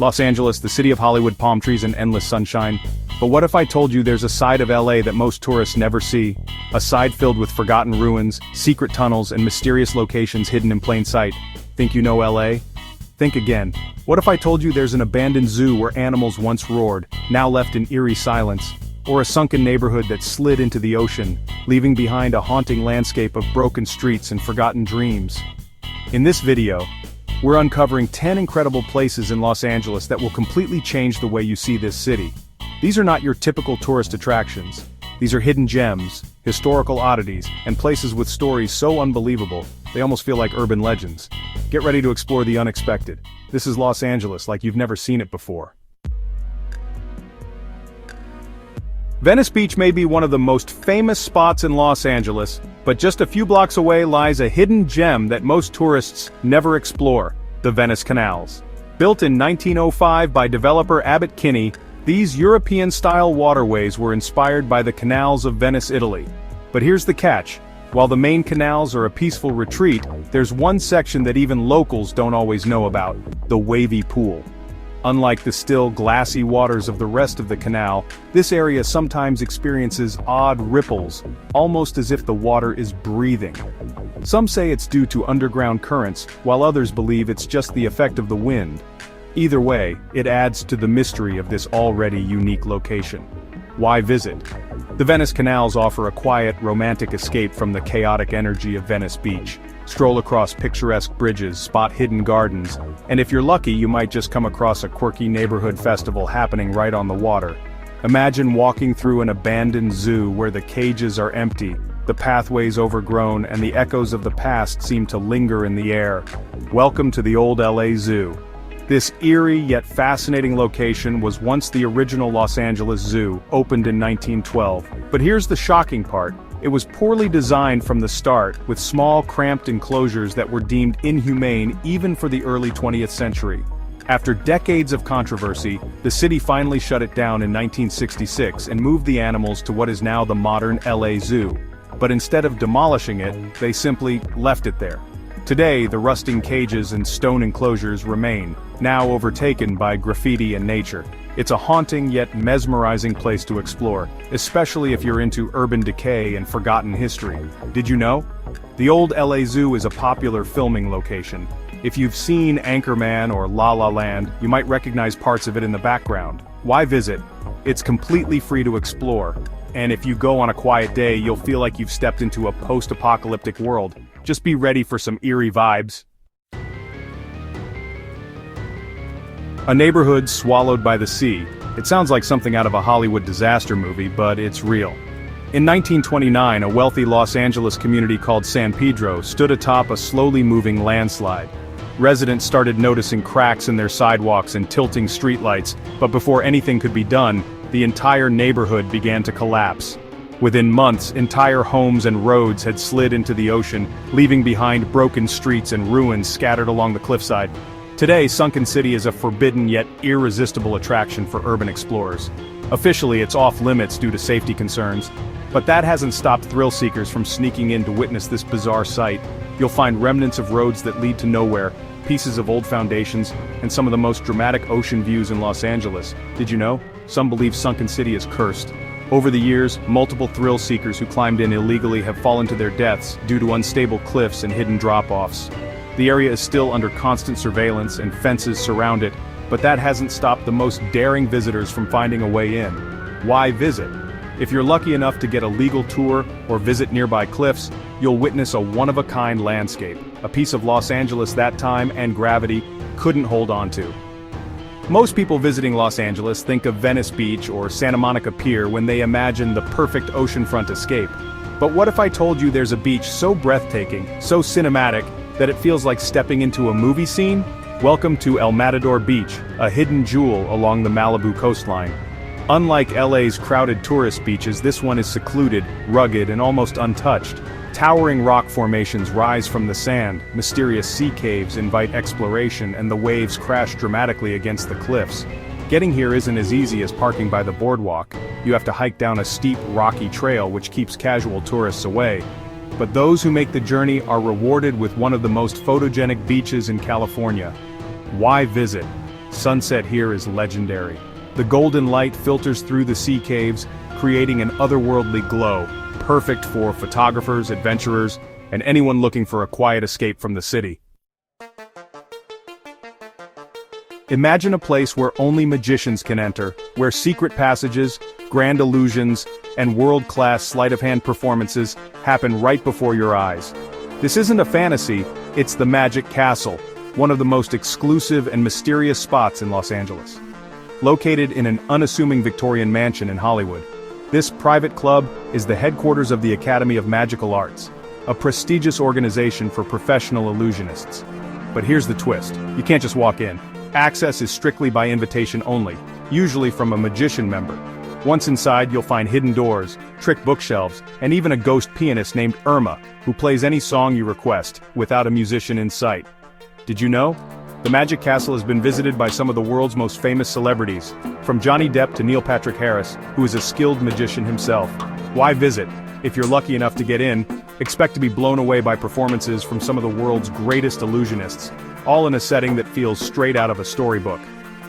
Los Angeles, the city of Hollywood, palm trees and endless sunshine. But what if I told you there's a side of LA that most tourists never see? A side filled with forgotten ruins, secret tunnels, and mysterious locations hidden in plain sight. Think you know LA? Think again. What if I told you there's an abandoned zoo where animals once roared, now left in eerie silence? Or a sunken neighborhood that slid into the ocean, leaving behind a haunting landscape of broken streets and forgotten dreams? In this video, we're uncovering 10 incredible places in Los Angeles that will completely change the way you see this city. These are not your typical tourist attractions. These are hidden gems, historical oddities, and places with stories so unbelievable, they almost feel like urban legends. Get ready to explore the unexpected. This is Los Angeles like you've never seen it before. Venice Beach may be one of the most famous spots in Los Angeles, but just a few blocks away lies a hidden gem that most tourists never explore, the Venice Canals. Built in 1905 by developer Abbot Kinney, these European-style waterways were inspired by the canals of Venice, Italy. But here's the catch. While the main canals are a peaceful retreat, there's one section that even locals don't always know about, the wavy pool. Unlike the still, glassy waters of the rest of the canal, this area sometimes experiences odd ripples, almost as if the water is breathing. Some say it's due to underground currents, while others believe it's just the effect of the wind. Either way, it adds to the mystery of this already unique location. Why visit? The Venice Canals offer a quiet, romantic escape from the chaotic energy of Venice Beach. Stroll across picturesque bridges, spot hidden gardens, and if you're lucky you might just come across a quirky neighborhood festival happening right on the water. Imagine walking through an abandoned zoo where the cages are empty, the pathways overgrown, and the echoes of the past seem to linger in the air. Welcome to the old LA Zoo. This eerie yet fascinating location was once the original Los Angeles Zoo, opened in 1912. But here's the shocking part. It was poorly designed from the start, with small, cramped enclosures that were deemed inhumane even for the early 20th century. After decades of controversy, the city finally shut it down in 1966 and moved the animals to what is now the modern LA Zoo. But instead of demolishing it, they simply left it there. Today, the rusting cages and stone enclosures remain, now overtaken by graffiti and nature. It's a haunting yet mesmerizing place to explore, especially if you're into urban decay and forgotten history. Did you know? The old LA Zoo is a popular filming location. If you've seen Anchorman or La La Land, you might recognize parts of it in the background. Why visit? It's completely free to explore. And if you go on a quiet day, you'll feel like you've stepped into a post-apocalyptic world. Just be ready for some eerie vibes. A neighborhood swallowed by the sea. It sounds like something out of a Hollywood disaster movie, but it's real. In 1929, a wealthy Los Angeles community called San Pedro stood atop a slowly moving landslide. Residents started noticing cracks in their sidewalks and tilting streetlights, but before anything could be done, the entire neighborhood began to collapse. Within months, entire homes and roads had slid into the ocean, leaving behind broken streets and ruins scattered along the cliffside. Today, Sunken City is a forbidden yet irresistible attraction for urban explorers. Officially, it's off-limits due to safety concerns, but that hasn't stopped thrill-seekers from sneaking in to witness this bizarre sight. You'll find remnants of roads that lead to nowhere, pieces of old foundations, and some of the most dramatic ocean views in Los Angeles. Did you know? Some believe Sunken City is cursed. Over the years, multiple thrill-seekers who climbed in illegally have fallen to their deaths due to unstable cliffs and hidden drop-offs. The area is still under constant surveillance and fences surround it, but that hasn't stopped the most daring visitors from finding a way in. Why visit? If you're lucky enough to get a legal tour or visit nearby cliffs, you'll witness a one-of-a-kind landscape, a piece of Los Angeles that time and gravity couldn't hold on to. Most people visiting Los Angeles think of Venice Beach or Santa Monica Pier when they imagine the perfect oceanfront escape. But what if I told you there's a beach so breathtaking, so cinematic, that it feels like stepping into a movie scene? Welcome to El Matador Beach, a hidden jewel along the Malibu coastline. Unlike LA's crowded tourist beaches, this one is secluded, rugged, and almost untouched. Towering rock formations rise from the sand, mysterious sea caves invite exploration, and the waves crash dramatically against the cliffs. Getting here isn't as easy as parking by the boardwalk. You have to hike down a steep, rocky trail which keeps casual tourists away. But those who make the journey are rewarded with one of the most photogenic beaches in California. Why visit? Sunset here is legendary. The golden light filters through the sea caves, creating an otherworldly glow, perfect for photographers, adventurers, and anyone looking for a quiet escape from the city. Imagine a place where only magicians can enter, where secret passages, grand illusions, and world-class sleight-of-hand performances happen right before your eyes. This isn't a fantasy, it's the Magic Castle, one of the most exclusive and mysterious spots in Los Angeles. Located in an unassuming Victorian mansion in Hollywood, this private club is the headquarters of the Academy of Magical Arts, a prestigious organization for professional illusionists. But here's the twist, you can't just walk in. Access is strictly by invitation only, usually from a magician member. Once inside, you'll find hidden doors, trick bookshelves, and even a ghost pianist named Irma, who plays any song you request, without a musician in sight. Did you know? The Magic Castle has been visited by some of the world's most famous celebrities, from Johnny Depp to Neil Patrick Harris, who is a skilled magician himself. Why visit? If you're lucky enough to get in, expect to be blown away by performances from some of the world's greatest illusionists, all in a setting that feels straight out of a storybook.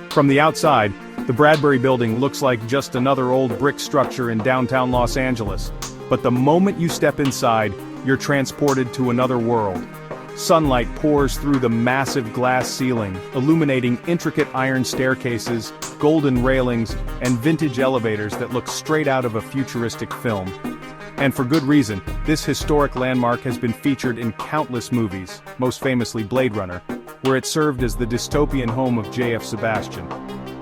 From the outside, the Bradbury Building looks like just another old brick structure in downtown Los Angeles. But the moment you step inside, you're transported to another world. Sunlight pours through the massive glass ceiling, illuminating intricate iron staircases, golden railings, and vintage elevators that look straight out of a futuristic film. And for good reason, this historic landmark has been featured in countless movies, most famously Blade Runner, where it served as the dystopian home of J.F. Sebastian.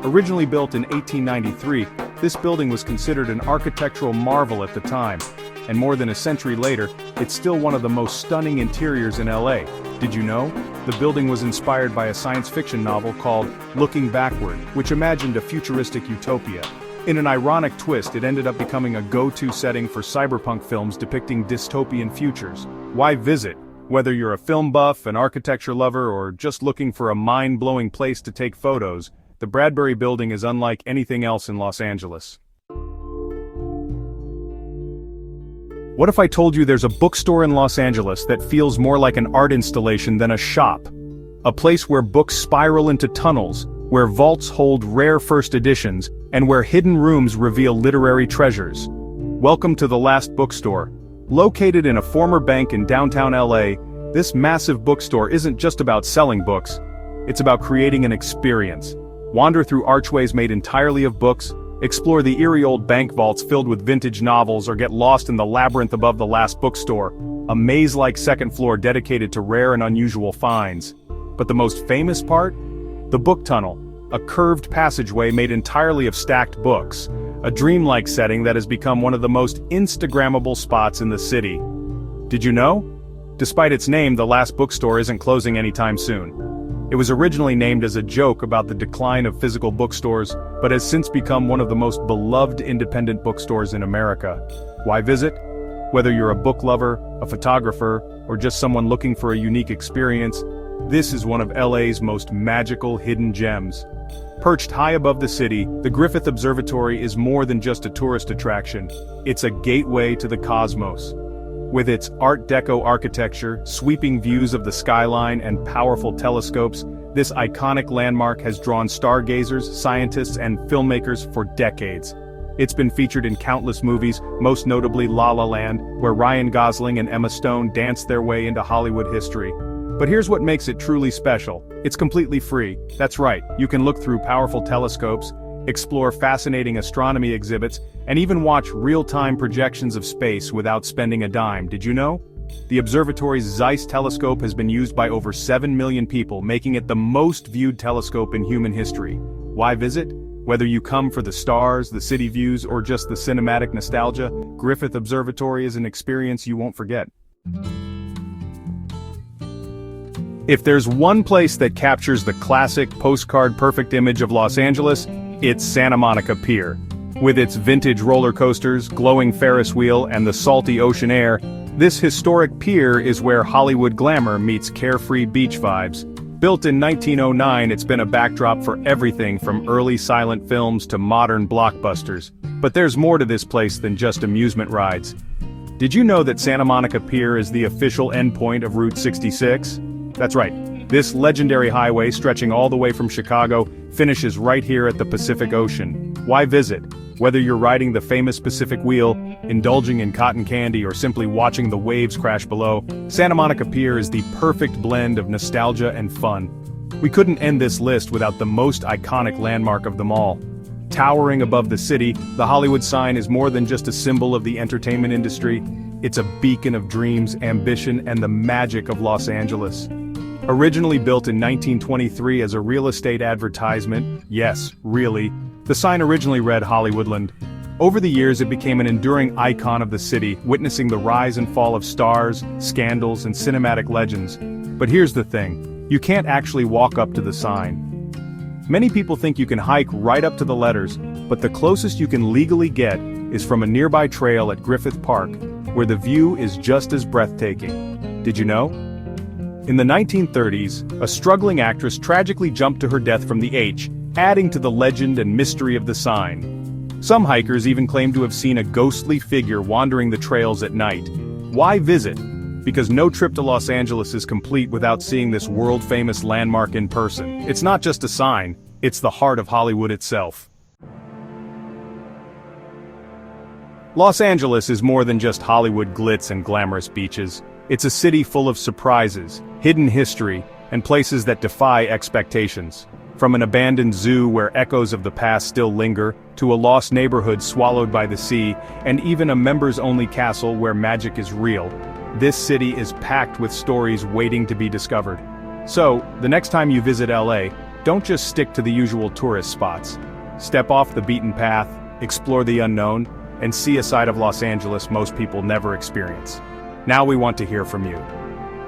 Originally built in 1893, this building was considered an architectural marvel at the time, and more than a century later, it's still one of the most stunning interiors in LA. Did you know? The building was inspired by a science fiction novel called Looking Backward, which imagined a futuristic utopia. In an ironic twist, it ended up becoming a go-to setting for cyberpunk films depicting dystopian futures. Why visit? Whether you're a film buff, an architecture lover, or just looking for a mind-blowing place to take photos, the Bradbury Building is unlike anything else in Los Angeles. What if I told you there's a bookstore in Los Angeles that feels more like an art installation than a shop? A place where books spiral into tunnels, where vaults hold rare first editions, and where hidden rooms reveal literary treasures. Welcome to the Last Bookstore. Located in a former bank in downtown LA, this massive bookstore isn't just about selling books, it's about creating an experience. Wander through archways made entirely of books, explore the eerie old bank vaults filled with vintage novels, or get lost in the labyrinth above the Last Bookstore, a maze-like second floor dedicated to rare and unusual finds. But the most famous part? The book tunnel, a curved passageway made entirely of stacked books, a dreamlike setting that has become one of the most Instagrammable spots in the city. Did you know? Despite its name, the Last Bookstore isn't closing anytime soon. It was originally named as a joke about the decline of physical bookstores, but has since become one of the most beloved independent bookstores in America. Why visit? Whether you're a book lover, a photographer, or just someone looking for a unique experience, this is one of LA's most magical hidden gems. Perched high above the city, the Griffith Observatory is more than just a tourist attraction. It's a gateway to the cosmos. With its Art Deco architecture, sweeping views of the skyline, and powerful telescopes, this iconic landmark has drawn stargazers, scientists, and filmmakers for decades. It's been featured in countless movies, most notably La La Land, where Ryan Gosling and Emma Stone danced their way into Hollywood history. But here's what makes it truly special. It's completely free. That's right, you can look through powerful telescopes, explore fascinating astronomy exhibits, and even watch real-time projections of space without spending a dime. Did you know? The observatory's Zeiss telescope has been used by over 7 million people, making it the most viewed telescope in human history. Why visit? Whether you come for the stars, the city views, or just the cinematic nostalgia, Griffith Observatory is an experience you won't forget. If there's one place that captures the classic postcard-perfect image of Los Angeles, it's Santa Monica Pier. With its vintage roller coasters, glowing Ferris wheel, and the salty ocean air, this historic pier is where Hollywood glamour meets carefree beach vibes. Built in 1909, it's been a backdrop for everything from early silent films to modern blockbusters. But there's more to this place than just amusement rides. Did you know that Santa Monica Pier is the official endpoint of Route 66? That's right. This legendary highway, stretching all the way from Chicago, finishes right here at the Pacific Ocean. Why visit? Whether you're riding the famous Pacific Wheel, indulging in cotton candy, or simply watching the waves crash below, Santa Monica Pier is the perfect blend of nostalgia and fun. We couldn't end this list without the most iconic landmark of them all. Towering above the city, the Hollywood sign is more than just a symbol of the entertainment industry. It's a beacon of dreams, ambition, and the magic of Los Angeles. Originally built in 1923 as a real estate advertisement, yes, really, the sign originally read Hollywoodland. Over the years it became an enduring icon of the city, witnessing the rise and fall of stars, scandals, and cinematic legends. But here's the thing, you can't actually walk up to the sign. Many people think you can hike right up to the letters, but the closest you can legally get is from a nearby trail at Griffith Park, where the view is just as breathtaking. Did you know? In the 1930s, a struggling actress tragically jumped to her death from the H, adding to the legend and mystery of the sign. Some hikers even claim to have seen a ghostly figure wandering the trails at night. Why visit? Because no trip to Los Angeles is complete without seeing this world-famous landmark in person. It's not just a sign, it's the heart of Hollywood itself. Los Angeles is more than just Hollywood glitz and glamorous beaches. It's a city full of surprises, hidden history, and places that defy expectations. From an abandoned zoo where echoes of the past still linger, to a lost neighborhood swallowed by the sea, and even a members-only castle where magic is real, this city is packed with stories waiting to be discovered. So, the next time you visit LA, don't just stick to the usual tourist spots. Step off the beaten path, explore the unknown, and see a side of Los Angeles most people never experience. Now we want to hear from you.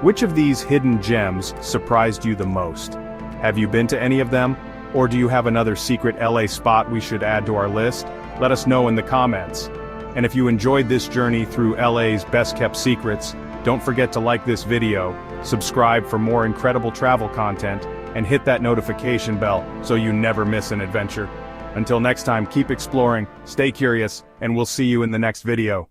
Which of these hidden gems surprised you the most? Have you been to any of them? Or do you have another secret LA spot we should add to our list? Let us know in the comments. And if you enjoyed this journey through LA's best-kept secrets, don't forget to like this video, subscribe for more incredible travel content, and hit that notification bell so you never miss an adventure. Until next time, keep exploring, stay curious, and we'll see you in the next video.